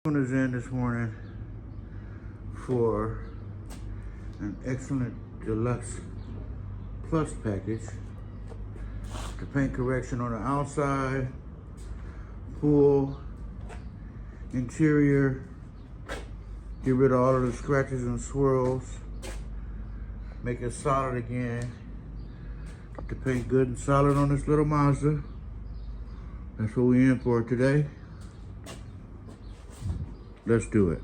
One is in this morning for an excellent deluxe plus package. The paint correction on the outside, pool, interior, get rid of all of the scratches and swirls, make it solid again. Get the paint good and solid on this little Mazda. That's what we're in for today. Let's do it.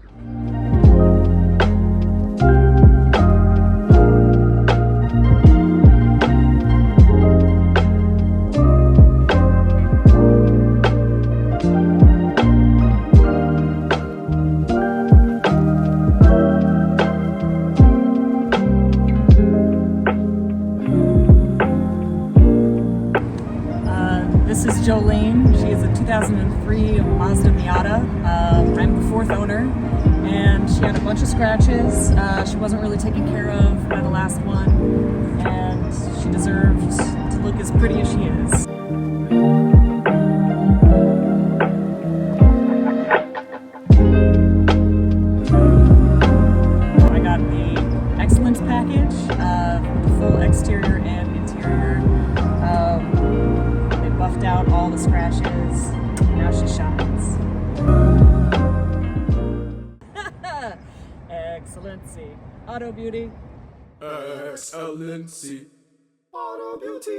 This is Jolene. She is a 2003 Mazda Miata. I'm the fourth owner, and she had a bunch of scratches. She wasn't really taken care of by the last one, and she deserved to look as pretty as she is. I got the Excellence package, the full exterior and interior. Buffed out all the scratches. Now she shines. XLNC Auto Beauty. XLNC Auto Beauty.